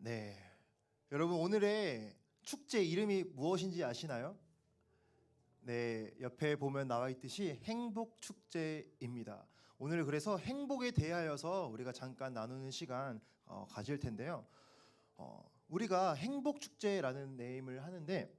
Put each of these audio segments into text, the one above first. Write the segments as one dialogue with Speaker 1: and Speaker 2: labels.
Speaker 1: 네. 여러분 오늘의 축제 이름이 무엇인지 아시나요? 네, 옆에 보면 나와 있듯이 행복 축제입니다. 오늘 그래서 행복에 대하여서 우리가 잠깐 나누는 시간 가질 텐데요. 우리가 행복 축제라는 네임을 하는데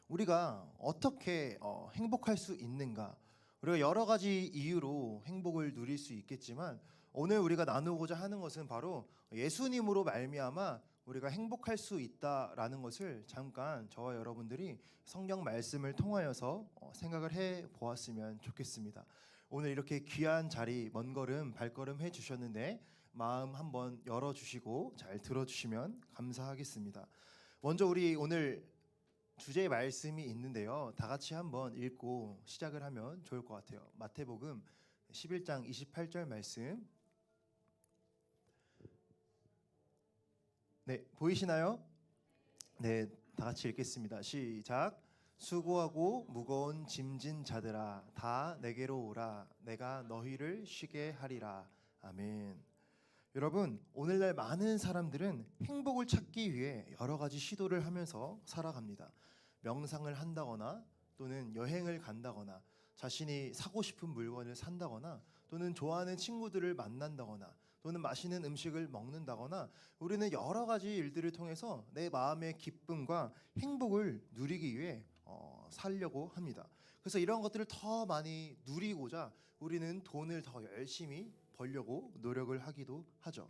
Speaker 1: 우리가 어떻게 행복할 수 있는가? 우리가 여러 가지 이유로 행복을 누릴 수 있겠지만 오늘 우리가 나누고자 하는 것은 바로 예수님으로 말미암아 우리가 행복할 수 있다라는 것을 잠깐 저와 여러분들이 성경 말씀을 통하여서 생각을 해 보았으면 좋겠습니다. 오늘 이렇게 귀한 자리 먼 걸음 발걸음 해 주셨는데 마음 한번 열어 주시고 잘 들어 주시면 감사하겠습니다. 먼저 우리 오늘 주제의 말씀이 있는데요. 다 같이 한번 읽고 시작을 하면 좋을 것 같아요. 마태복음 11장 28절 말씀. 네, 보이시나요? 네, 다 같이 읽겠습니다. 시작. 수고하고 무거운 짐진 자들아 다 내게로 오라. 내가 너희를 쉬게 하리라. 아멘. 여러분, 오늘날 많은 사람들은 행복을 찾기 위해 여러 가지 시도를 하면서 살아갑니다. 명상을 한다거나 또는 여행을 간다거나 자신이 사고 싶은 물건을 산다거나 또는 좋아하는 친구들을 만난다거나 또는 맛있는 음식을 먹는다거나 우리는 여러 가지 일들을 통해서 내 마음의 기쁨과 행복을 누리기 위해 살려고 합니다. 그래서 이런 것들을 더 많이 누리고자 우리는 돈을 더 열심히 벌려고 노력을 하기도 하죠.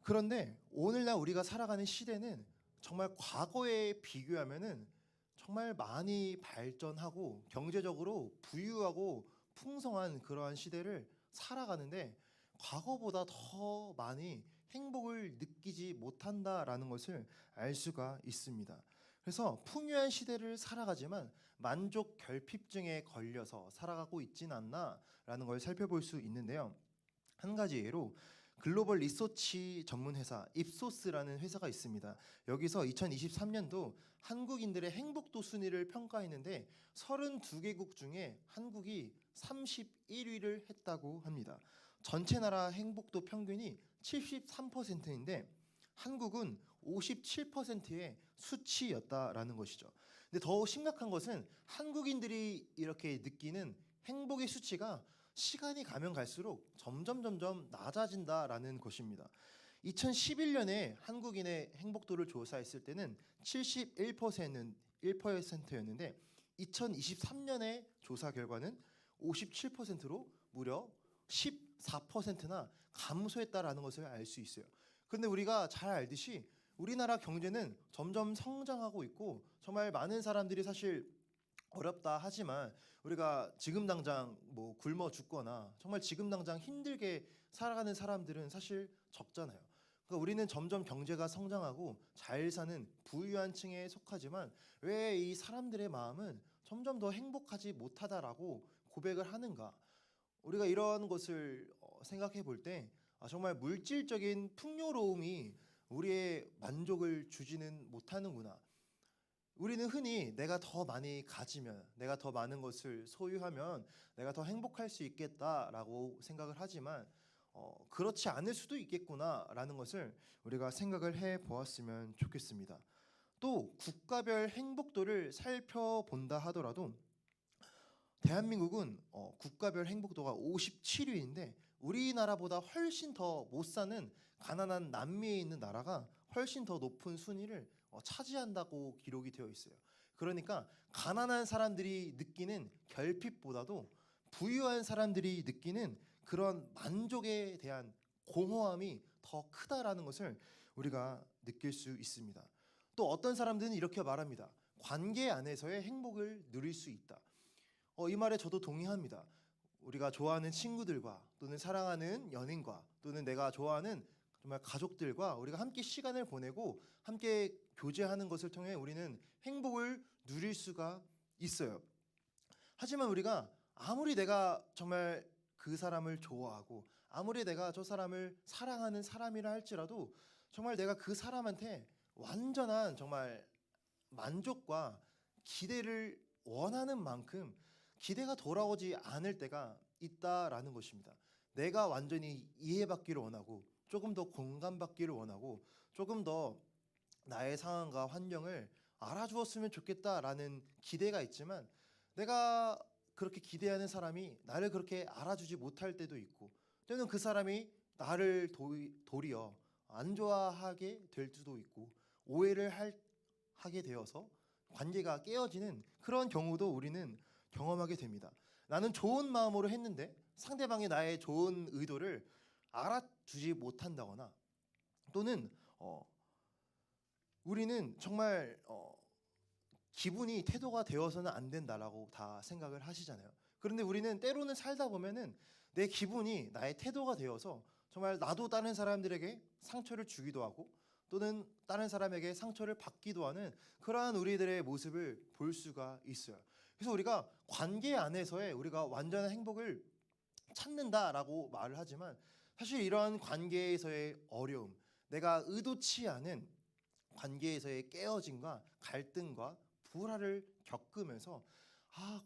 Speaker 1: 그런데 오늘날 우리가 살아가는 시대는 정말 과거에 비교하면은 정말 많이 발전하고 경제적으로 부유하고 풍성한 그러한 시대를 살아가는데 과거보다 더 많이 행복을 느끼지 못한다라는 것을 알 수가 있습니다. 그래서 풍요한 시대를 살아가지만 만족 결핍증에 걸려서 살아가고 있진 않나라는 걸 살펴볼 수 있는데요. 한 가지 예로 글로벌 리서치 전문 회사 입소스라는 회사가 있습니다. 여기서 2023년도 한국인들의 행복도 순위를 평가했는데 32개국 중에 한국이 31위를 했다고 합니다. 전체 나라 행복도 평균이 73%인데 한국은 57%의 수치였다라는 것이죠. 근데 더 심각한 것은 한국인들이 이렇게 느끼는 행복의 수치가 시간이 가면 갈수록 점점 낮아진다라는 것입니다. 2011년에 한국인의 행복도를 조사했을 때는 71%였는데 2023년의 조사 결과는 57%로 무려 14%나 감소했다라는 것을 알 수 있어요. 그런데 우리가 잘 알듯이 우리나라 경제는 점점 성장하고 있고 정말 많은 사람들이 사실 어렵다 하지만 우리가 지금 당장 뭐 굶어 죽거나 정말 지금 당장 힘들게 살아가는 사람들은 사실 적잖아요. 그러니까 우리는 점점 경제가 성장하고 잘 사는 부유한 층에 속하지만 왜 이 사람들의 마음은 점점 더 행복하지 못하다라고 고백을 하는가? 우리가 이런 것을 생각해 볼 때 정말 물질적인 풍요로움이 우리의 만족을 주지는 못하는구나. 우리는 흔히 내가 더 많이 가지면, 내가 더 많은 것을 소유하면 내가 더 행복할 수 있겠다라고 생각을 하지만 그렇지 않을 수도 있겠구나라는 것을 우리가 생각을 해 보았으면 좋겠습니다. 또 국가별 행복도를 살펴본다 하더라도 대한민국은 국가별 행복도가 57위인데 우리나라보다 훨씬 더 못 사는 가난한 남미에 있는 나라가 훨씬 더 높은 순위를 차지한다고 기록이 되어 있어요. 그러니까 가난한 사람들이 느끼는 결핍보다도 부유한 사람들이 느끼는 그런 만족에 대한 공허함이 더 크다라는 것을 우리가 느낄 수 있습니다. 또 어떤 사람들은 이렇게 말합니다. 관계 안에서의 행복을 누릴 수 있다. 이 말에 저도 동의합니다. 우리가 좋아하는 친구들과 또는 사랑하는 연인과 또는 내가 좋아하는 정말 가족들과 우리가 함께 시간을 보내고 함께 교제하는 것을 통해 우리는 행복을 누릴 수가 있어요. 하지만 우리가 아무리 내가 정말 그 사람을 좋아하고 아무리 내가 저 사람을 사랑하는 사람이라 할지라도 정말 내가 그 사람한테 완전한 정말 만족과 기대를 원하는 만큼 기대가 돌아오지 않을 때가 있다라는 것입니다. 내가 완전히 이해받기를 원하고 조금 더 공감받기를 원하고 조금 더 나의 상황과 환경을 알아주었으면 좋겠다라는 기대가 있지만 내가 그렇게 기대하는 사람이 나를 그렇게 알아주지 못할 때도 있고 또는 그 사람이 나를 도리어 안 좋아하게 될 수도 있고 오해를 하게 되어서 관계가 깨어지는 그런 경우도 우리는 경험하게 됩니다. 나는 좋은 마음으로 했는데 상대방이 나의 좋은 의도를 알아주지 못한다거나 또는 우리는 정말 기분이 태도가 되어서는 안 된다라고 다 생각을 하시잖아요. 그런데 우리는 때로는 살다 보면은 내 기분이 나의 태도가 되어서 정말 나도 다른 사람들에게 상처를 주기도 하고 또는 다른 사람에게 상처를 받기도 하는 그러한 우리들의 모습을 볼 수가 있어요. 그래서 우리가 관계 안에서의 우리가 완전한 행복을 찾는다라고 말을 하지만 사실 이러한 관계에서의 어려움, 내가 의도치 않은 관계에서의 깨어짐과 갈등과 불화를 겪으면서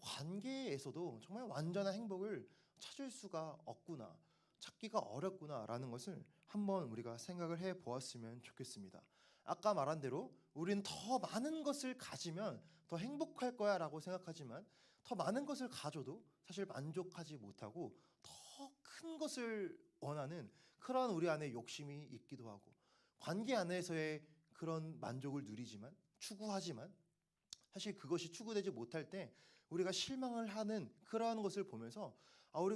Speaker 1: 관계에서도 정말 완전한 행복을 찾을 수가 없구나, 찾기가 어렵구나라는 것을 한번 우리가 생각을 해 보았으면 좋겠습니다. 아까 말한 대로 우리는 더 많은 것을 가지면 더 행복할 거야라고 생각하지만 더 많은 것을 가져도 사실 만족하지 못하고 더 큰 것을 원하는 그런 우리 안에 욕심이 있기도 하고 관계 안에서의 그런 만족을 누리지만 추구하지만 사실 그것이 추구되지 못할 때 우리가 실망을 하는 그러한 것을 보면서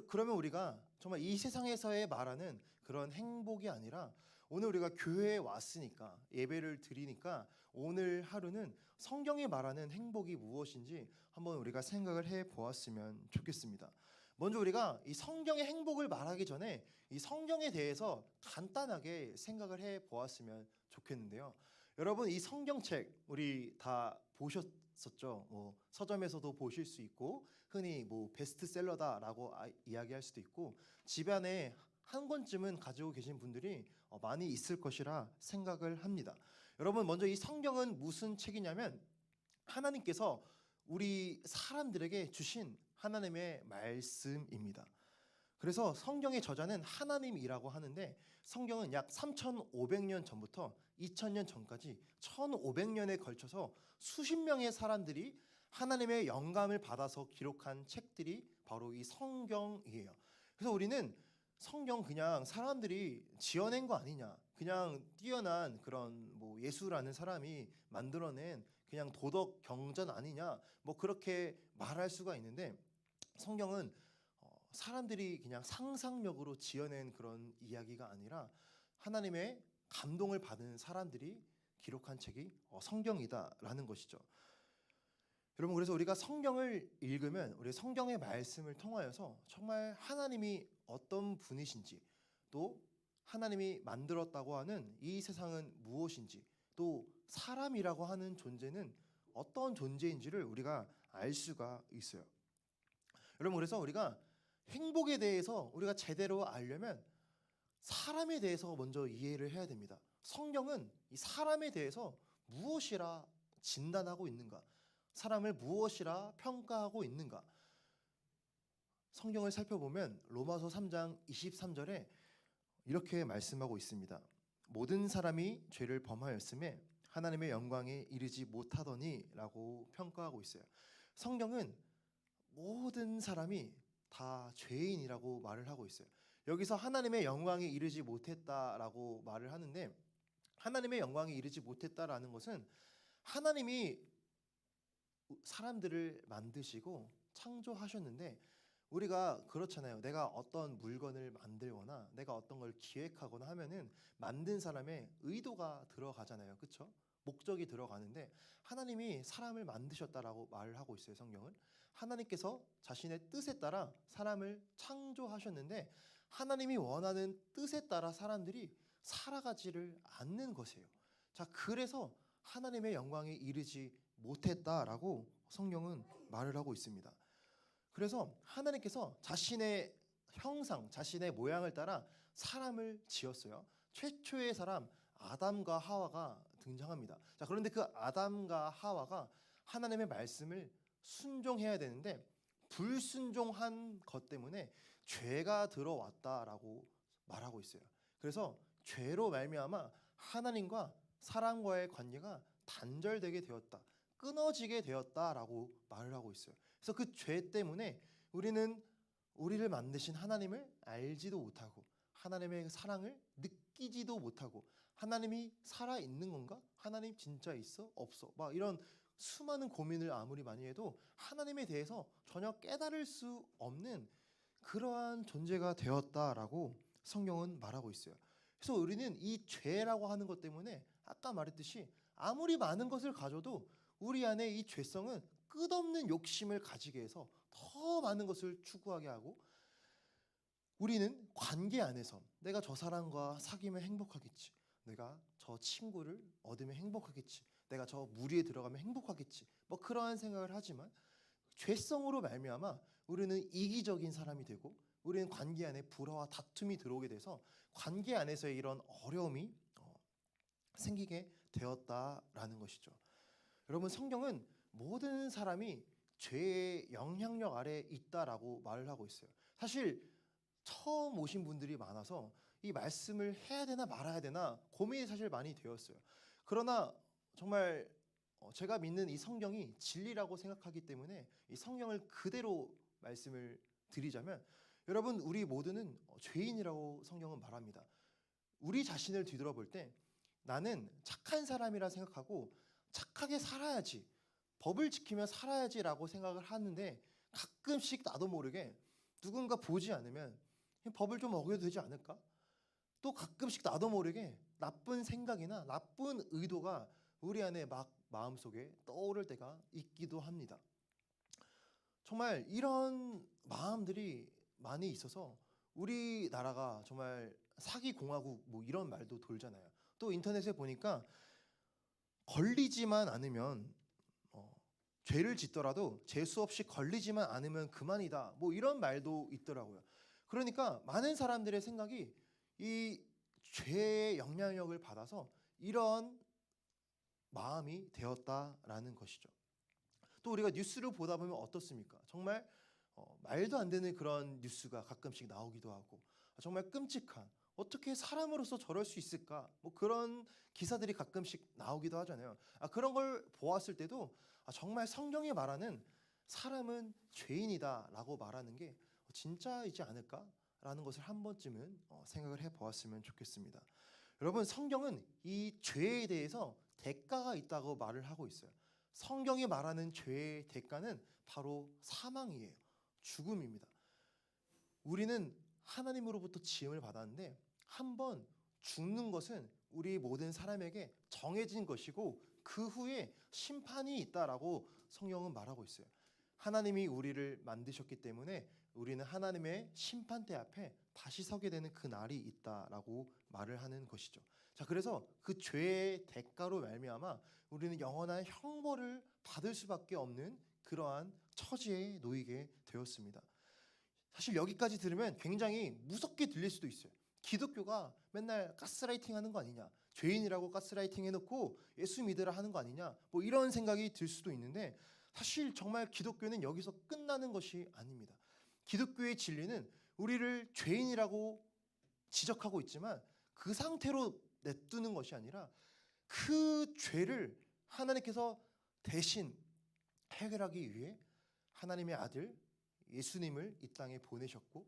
Speaker 1: 그러면 우리가 정말 이 세상에서의 말하는 그런 행복이 아니라 오늘 우리가 교회에 왔으니까 예배를 드리니까 오늘 하루는 성경이 말하는 행복이 무엇인지 한번 우리가 생각을 해 보았으면 좋겠습니다. 먼저 우리가 이 성경의 행복을 말하기 전에 이 성경에 대해서 간단하게 생각을 해 보았으면 좋겠는데요. 여러분 이 성경책 우리 다 보셨었죠? 서점에서도 보실 수 있고 흔히 베스트셀러다라고 이야기할 수도 있고 집안에 한 권쯤은 가지고 계신 분들이 많이 있을 것이라 생각을 합니다. 여러분 먼저 이 성경은 무슨 책이냐면 하나님께서 우리 사람들에게 주신 하나님의 말씀입니다. 그래서 성경의 저자는 하나님이라고 하는데 성경은 약 3,500년 전부터 2,000년 전까지 1,500년에 걸쳐서 수십 명의 사람들이 하나님의 영감을 받아서 기록한 책들이 바로 이 성경이에요. 그래서 우리는 성경 그냥 사람들이 지어낸 거 아니냐, 그냥 뛰어난 그런 예수라는 사람이 만들어낸 그냥 도덕 경전 아니냐, 그렇게 말할 수가 있는데 성경은 사람들이 그냥 상상력으로 지어낸 그런 이야기가 아니라 하나님의 감동을 받은 사람들이 기록한 책이 성경이다라는 것이죠. 여러분 그래서 우리가 성경을 읽으면 우리 성경의 말씀을 통하여서 정말 하나님이 어떤 분이신지 또 하나님이 만들었다고 하는 이 세상은 무엇인지 또 사람이라고 하는 존재는 어떤 존재인지를 우리가 알 수가 있어요. 여러분 그래서 우리가 행복에 대해서 우리가 제대로 알려면 사람에 대해서 먼저 이해를 해야 됩니다. 성경은 이 사람에 대해서 무엇이라 진단하고 있는가, 사람을 무엇이라 평가하고 있는가. 성경을 살펴보면 로마서 3장 23절에 이렇게 말씀하고 있습니다. 모든 사람이 죄를 범하였음에 하나님의 영광에 이르지 못하더니 라고 평가하고 있어요. 성경은 모든 사람이 다 죄인이라고 말을 하고 있어요. 여기서 하나님의 영광에 이르지 못했다라고 말을 하는데 하나님의 영광에 이르지 못했다라는 것은 하나님이 사람들을 만드시고 창조하셨는데 우리가 그렇잖아요. 내가 어떤 물건을 만들거나 내가 어떤 걸 기획하거나 하면은 만든 사람의 의도가 들어가잖아요. 그렇죠? 목적이 들어가는데 하나님이 사람을 만드셨다라고 말을 하고 있어요. 성경은 하나님께서 자신의 뜻에 따라 사람을 창조하셨는데 하나님이 원하는 뜻에 따라 사람들이 살아가지를 않는 것이에요. 자, 그래서 하나님의 영광에 이르지 못했다라고 성경은 말을 하고 있습니다. 그래서 하나님께서 자신의 형상, 자신의 모양을 따라 사람을 지었어요. 최초의 사람 아담과 하와가 등장합니다. 자, 그런데 그 아담과 하와가 하나님의 말씀을 순종해야 되는데 불순종한 것 때문에 죄가 들어왔다라고 말하고 있어요. 그래서 죄로 말미암아 하나님과 사람과의 관계가 단절되게 되었다, 끊어지게 되었다라고 말을 하고 있어요. 그래서 그 죄 때문에 우리는 우리를 만드신 하나님을 알지도 못하고 하나님의 사랑을 느끼지도 못하고 하나님이 살아 있는 건가? 하나님 진짜 있어? 없어? 막 이런 수많은 고민을 아무리 많이 해도 하나님에 대해서 전혀 깨달을 수 없는 그러한 존재가 되었다라고 성경은 말하고 있어요. 그래서 우리는 이 죄라고 하는 것 때문에 아까 말했듯이 아무리 많은 것을 가져도 우리 안에 이 죄성은 끝없는 욕심을 가지게 해서 더 많은 것을 추구하게 하고, 우리는 관계 안에서 내가 저 사람과 사귀면 행복하겠지, 내가 저 친구를 얻으면 행복하겠지, 내가 저 무리에 들어가면 행복하겠지, 뭐 그러한 생각을 하지만 죄성으로 말미암아 우리는 이기적인 사람이 되고 우리는 관계 안에 불화와 다툼이 들어오게 돼서 관계 안에서의 이런 어려움이 생기게 되었다라는 것이죠. 여러분, 성경은 모든 사람이 죄의 영향력 아래 있다라고 말을 하고 있어요. 사실 처음 오신 분들이 많아서 이 말씀을 해야 되나 말아야 되나 고민이 사실 많이 되었어요. 그러나 정말 제가 믿는 이 성경이 진리라고 생각하기 때문에 이 성경을 그대로 말씀을 드리자면, 여러분, 우리 모두는 죄인이라고 성경은 말합니다. 우리 자신을 뒤돌아볼 때 나는 착한 사람이라 생각하고 착하게 살아야지, 법을 지키며 살아야지라고 생각을 하는데, 가끔씩 나도 모르게 누군가 보지 않으면 법을 좀 어겨도 되지 않을까? 또 가끔씩 나도 모르게 나쁜 생각이나 나쁜 의도가 우리 안에 막 마음속에 떠오를 때가 있기도 합니다. 정말 이런 마음들이 많이 있어서 우리나라가 정말 사기 공화국 뭐 이런 말도 돌잖아요. 또 인터넷에 보니까 걸리지만 않으면 죄를 짓더라도 재수 없이 걸리지만 않으면 그만이다, 뭐 이런 말도 있더라고요. 그러니까 많은 사람들의 생각이 이 죄의 영향력을 받아서 이런 마음이 되었다라는 것이죠. 또 우리가 뉴스를 보다 보면 어떻습니까? 정말 말도 안 되는 그런 뉴스가 가끔씩 나오기도 하고, 정말 끔찍한, 어떻게 사람으로서 저럴 수 있을까? 뭐 그런 기사들이 가끔씩 나오기도 하잖아요. 그런 걸 보았을 때도 정말 성경이 말하는 사람은 죄인이다라고 말하는 게 진짜이지 않을까라는 것을 한 번쯤은 생각을 해보았으면 좋겠습니다. 여러분, 성경은 이 죄에 대해서 대가가 있다고 말을 하고 있어요. 성경이 말하는 죄의 대가는 바로 사망이에요. 죽음입니다. 우리는 하나님으로부터 지음을 받았는데 한번 죽는 것은 우리 모든 사람에게 정해진 것이고 그 후에 심판이 있다라고 성경은 말하고 있어요. 하나님이 우리를 만드셨기 때문에 우리는 하나님의 심판대 앞에 다시 서게 되는 그 날이 있다라고 말을 하는 것이죠. 자, 그래서 그 죄의 대가로 말미암아 우리는 영원한 형벌을 받을 수밖에 없는 그러한 처지에 놓이게 되었습니다. 사실 여기까지 들으면 굉장히 무섭게 들릴 수도 있어요. 기독교가 맨날 가스라이팅 하는 거 아니냐, 죄인이라고 가스라이팅 해놓고 예수 믿으라 하는 거 아니냐, 뭐 이런 생각이 들 수도 있는데, 사실 정말 기독교는 여기서 끝나는 것이 아닙니다. 기독교의 진리는 우리를 죄인이라고 지적하고 있지만 그 상태로 냅두는 것이 아니라 그 죄를 하나님께서 대신 해결하기 위해 하나님의 아들 예수님을 이 땅에 보내셨고,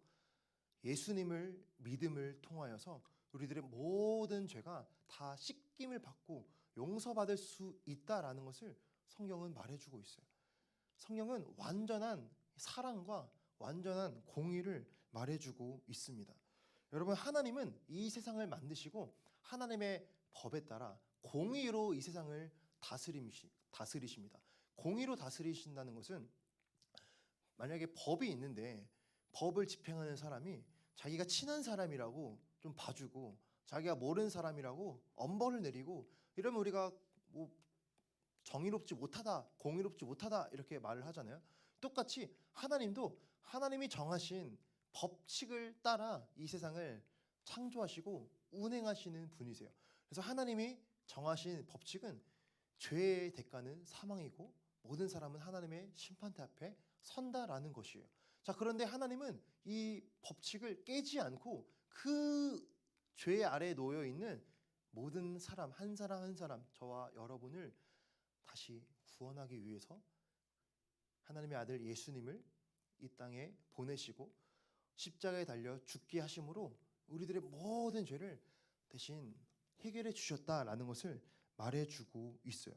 Speaker 1: 예수님을 믿음을 통하여서 우리들의 모든 죄가 다 씻김을 받고 용서받을 수 있다라는 것을 성경은 말해주고 있어요. 성경은 완전한 사랑과 완전한 공의를 말해주고 있습니다. 여러분, 하나님은 이 세상을 만드시고 하나님의 법에 따라 공의로 이 세상을 다스리십니다. 공의로 다스리신다는 것은, 만약에 법이 있는데 법을 집행하는 사람이 자기가 친한 사람이라고 좀 봐주고 자기가 모르는 사람이라고 엄벌을 내리고 이러면 우리가 뭐 정의롭지 못하다, 공의롭지 못하다 이렇게 말을 하잖아요. 똑같이 하나님도 하나님이 정하신 법칙을 따라 이 세상을 창조하시고 운행하시는 분이세요. 그래서 하나님이 정하신 법칙은 죄의 대가는 사망이고 모든 사람은 하나님의 심판대 앞에 선다라는 것이에요. 자, 그런데 하나님은 이 법칙을 깨지 않고 그 죄 아래 놓여 있는 모든 사람 한 사람 한 사람, 저와 여러분을 다시 구원하기 위해서 하나님의 아들 예수님을 이 땅에 보내시고 십자가에 달려 죽게 하심으로 우리들의 모든 죄를 대신 해결해 주셨다라는 것을 말해주고 있어요.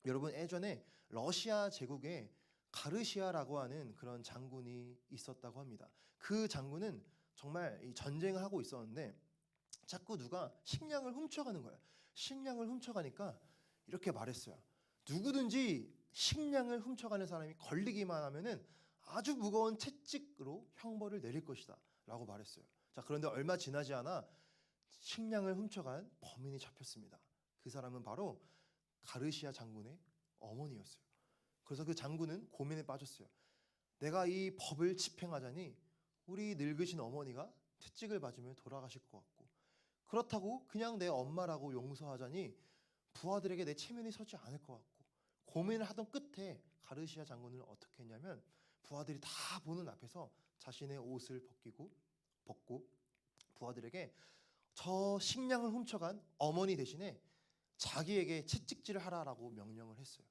Speaker 1: 여러분, 예전에 러시아 제국에 가르시아라고 하는 그런 장군이 있었다고 합니다. 그 장군은 정말 이 전쟁을 하고 있었는데 자꾸 누가 식량을 훔쳐가는 거예요. 식량을 훔쳐가니까 이렇게 말했어요. 누구든지 식량을 훔쳐가는 사람이 걸리기만 하면은 아주 무거운 채찍으로 형벌을 내릴 것이다 라고 말했어요. 자, 그런데 얼마 지나지 않아 식량을 훔쳐간 범인이 잡혔습니다. 그 사람은 바로 가르시아 장군의 어머니였어요. 그래서 그 장군은 고민에 빠졌어요. 내가 이 법을 집행하자니 우리 늙으신 어머니가 채찍을 맞으면 돌아가실 것 같고, 그렇다고 그냥 내 엄마라고 용서하자니 부하들에게 내 체면이 서지 않을 것 같고, 고민을 하던 끝에 가르시아 장군을 어떻게 했냐면 부하들이 다 보는 앞에서 자신의 옷을 벗고 부하들에게 저 식량을 훔쳐간 어머니 대신에 자기에게 채찍질을 하라라고 명령을 했어요.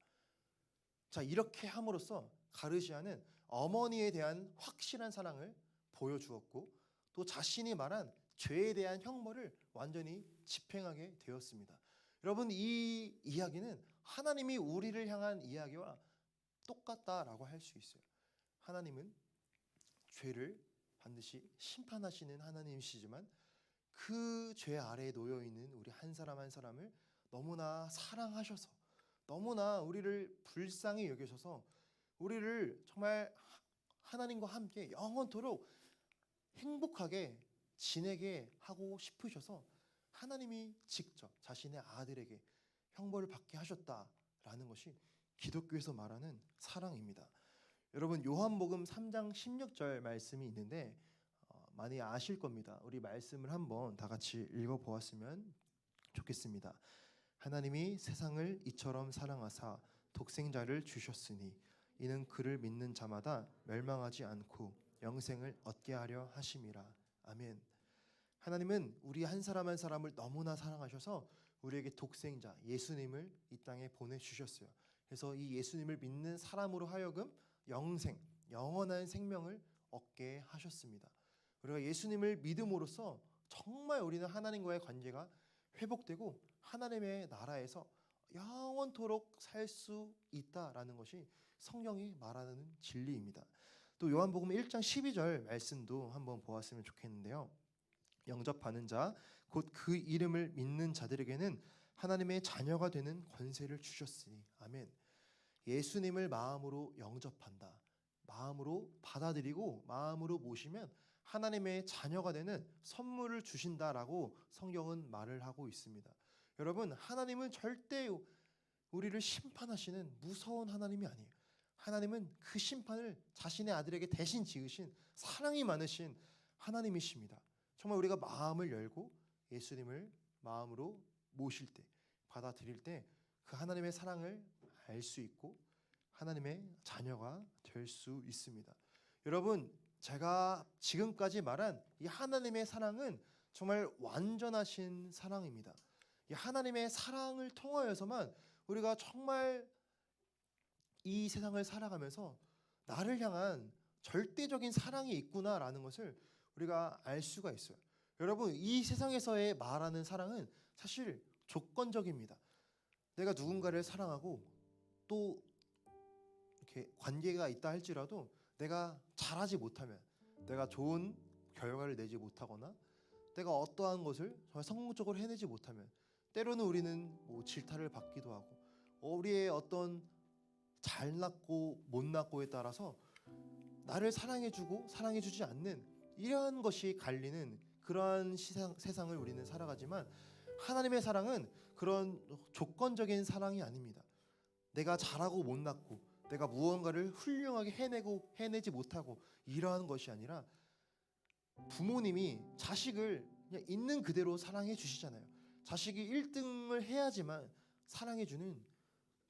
Speaker 1: 자, 이렇게 함으로써 가르시아는 어머니에 대한 확실한 사랑을 보여주었고 또 자신이 말한 죄에 대한 형벌을 완전히 집행하게 되었습니다. 여러분, 이 이야기는 하나님이 우리를 향한 이야기와 똑같다라고 할 수 있어요. 하나님은 죄를 반드시 심판하시는 하나님이시지만 그 죄 아래에 놓여 있는 우리 한 사람 한 사람을 너무나 사랑하셔서, 너무나 우리를 불쌍히 여기셔서 우리를 정말 하나님과 함께 영원토록 행복하게 지내게 하고 싶으셔서 하나님이 직접 자신의 아들에게 형벌을 받게 하셨다라는 것이 기독교에서 말하는 사랑입니다. 여러분, 요한복음 3장 16절 말씀이 있는데 많이 아실 겁니다. 우리 말씀을 한번 다 같이 읽어보았으면 좋겠습니다. 하나님이 세상을 이처럼 사랑하사 독생자를 주셨으니 이는 그를 믿는 자마다 멸망하지 않고 영생을 얻게 하려 하심이라. 아멘. 하나님은 우리 한 사람 한 사람을 너무나 사랑하셔서 우리에게 독생자 예수님을 이 땅에 보내주셨어요. 그래서 이 예수님을 믿는 사람으로 하여금 영생, 영원한 생명을 얻게 하셨습니다. 우리가 예수님을 믿음으로써 정말 우리는 하나님과의 관계가 회복되고 하나님의 나라에서 영원토록 살 수 있다라는 것이 성경이 말하는 진리입니다. 또 요한복음 1장 12절 말씀도 한번 보았으면 좋겠는데요. 영접하는 자 곧 그 이름을 믿는 자들에게는 하나님의 자녀가 되는 권세를 주셨으니. 아멘. 예수님을 마음으로 영접한다, 마음으로 받아들이고 마음으로 모시면 하나님의 자녀가 되는 선물을 주신다라고 성경은 말을 하고 있습니다. 여러분, 하나님은 절대 우리를 심판하시는 무서운 하나님이 아니에요. 하나님은 그 심판을 자신의 아들에게 대신 지으신 사랑이 많으신 하나님이십니다. 정말 우리가 마음을 열고 예수님을 마음으로 모실 때, 받아들일 때 그 하나님의 사랑을 알 수 있고 하나님의 자녀가 될 수 있습니다. 여러분, 제가 지금까지 말한 이 하나님의 사랑은 정말 완전하신 사랑입니다. 이 하나님의 사랑을 통하여서만 우리가 정말 이 세상을 살아가면서 나를 향한 절대적인 사랑이 있구나라는 것을 우리가 알 수가 있어요. 여러분, 이 세상에서의 말하는 사랑은 사실 조건적입니다. 내가 누군가를 사랑하고 또 이렇게 관계가 있다 할지라도 내가 잘하지 못하면, 내가 좋은 결과를 내지 못하거나 내가 어떠한 것을 정말 성공적으로 해내지 못하면 때로는 우리는 질타를 받기도 하고 우리의 어떤 잘났고 못났고에 따라서 나를 사랑해주고 사랑해주지 않는 이러한 것이 갈리는 그러한 세상을 우리는 살아가지만 하나님의 사랑은 그런 조건적인 사랑이 아닙니다. 내가 잘하고 못났고 내가 무언가를 훌륭하게 해내지 못하고 이러한 것이 아니라 부모님이 자식을 그냥 있는 그대로 사랑해 주시잖아요. 자식이 1등을 해야지만 사랑해주는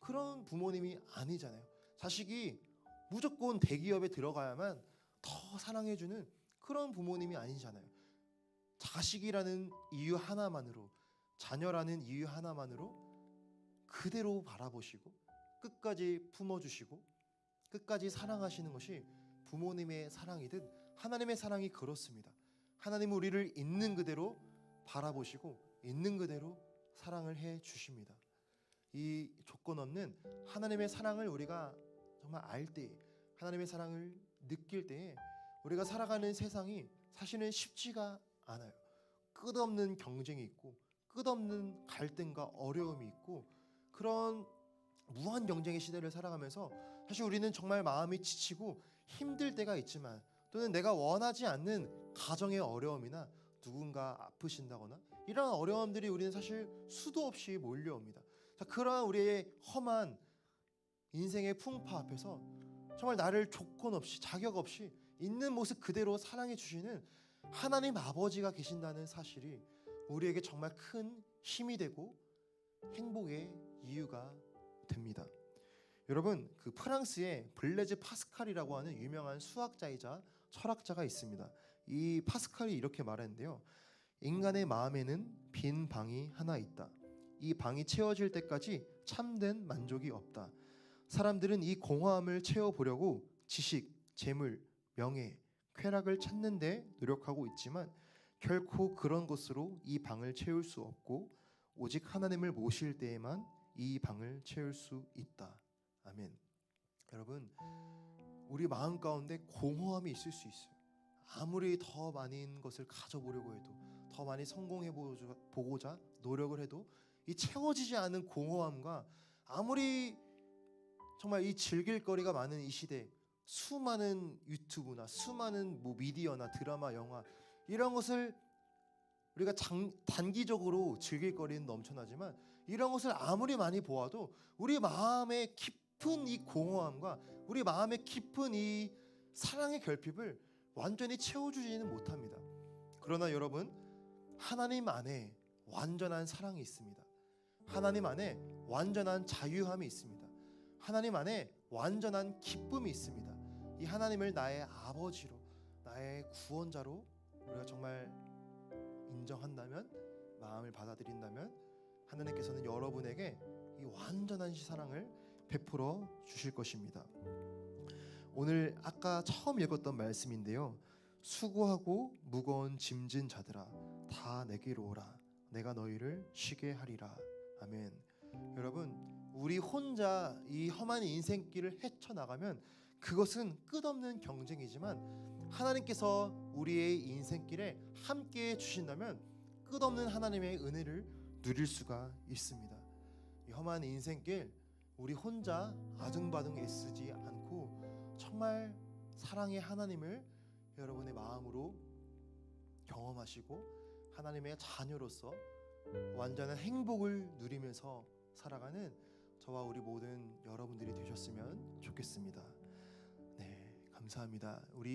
Speaker 1: 그런 부모님이 아니잖아요. 자식이 무조건 대기업에 들어가야만 더 사랑해주는 그런 부모님이 아니잖아요. 자식이라는 이유 하나만으로, 자녀라는 이유 하나만으로 그대로 바라보시고 끝까지 품어주시고 끝까지 사랑하시는 것이 부모님의 사랑이든 하나님의 사랑이 그렇습니다. 하나님은 우리를 있는 그대로 바라보시고 있는 그대로 사랑을 해 주십니다. 이 조건 없는 하나님의 사랑을 우리가 정말 알 때, 하나님의 사랑을 느낄 때에 우리가 살아가는 세상이 사실은 쉽지가 않아요. 끝없는 경쟁이 있고 끝없는 갈등과 어려움이 있고 그런 무한 경쟁의 시대를 살아가면서 사실 우리는 정말 마음이 지치고 힘들 때가 있지만, 또는 내가 원하지 않는 가정의 어려움이나 누군가 아프신다거나 이런 어려움들이 우리는 사실 수도 없이 몰려옵니다. 자, 그러한 우리의 험한 인생의 풍파 앞에서 정말 나를 조건 없이 자격 없이 있는 모습 그대로 사랑해 주시는 하나님 아버지가 계신다는 사실이 우리에게 정말 큰 힘이 되고 행복의 이유가 됩니다. 여러분, 그 프랑스의 블레즈 파스칼이라고 하는 유명한 수학자이자 철학자가 있습니다. 이 파스칼이 이렇게 말했는데요. 인간의 마음에는 빈 방이 하나 있다. 이 방이 채워질 때까지 참된 만족이 없다. 사람들은 이 공허함을 채워보려고 지식, 재물, 명예, 쾌락을 찾는 데 노력하고 있지만 결코 그런 것으로 이 방을 채울 수 없고 오직 하나님을 모실 때에만 이 방을 채울 수 있다. 아멘. 여러분, 우리 마음 가운데 공허함이 있을 수 있어요. 아무리 더 많은 것을 가져보려고 해도, 더 많이 성공해 보고자 노력을 해도 이 채워지지 않은 공허함과, 아무리 정말 이 즐길 거리가 많은 이 시대, 수많은 유튜브나 수많은 미디어나 드라마, 영화 이런 것을 우리가 단기적으로 즐길 거리는 넘쳐나지만 이런 것을 아무리 많이 보아도 우리 마음의 깊은 이 공허함과 우리 마음의 깊은 이 사랑의 결핍을 완전히 채워주지는 못합니다. 그러나 여러분, 하나님 안에 완전한 사랑이 있습니다. 하나님 안에 완전한 자유함이 있습니다. 하나님 안에 완전한 기쁨이 있습니다. 이 하나님을 나의 아버지로, 나의 구원자로 우리가 정말 인정한다면, 마음을 받아들인다면 하나님께서는 여러분에게 이 완전한 사랑을 베풀어 주실 것입니다. 오늘 아까 처음 읽었던 말씀인데요. 수고하고 무거운 짐진 자들아 다 내게로 오라. 내가 너희를 쉬게 하리라. 아멘. 여러분, 우리 혼자 이 험한 인생길을 헤쳐나가면 그것은 끝없는 경쟁이지만 하나님께서 우리의 인생길에 함께해 주신다면 끝없는 하나님의 은혜를 누릴 수가 있습니다. 이 험한 인생길 우리 혼자 아등바등 애쓰지 않고 정말 사랑의 하나님을 여러분의 마음으로 경험하시고 하나님의 자녀로서 완전한 행복을 누리면서 살아가는 저와 우리 모든 여러분들이 되셨으면 좋겠습니다. 네, 감사합니다. 우리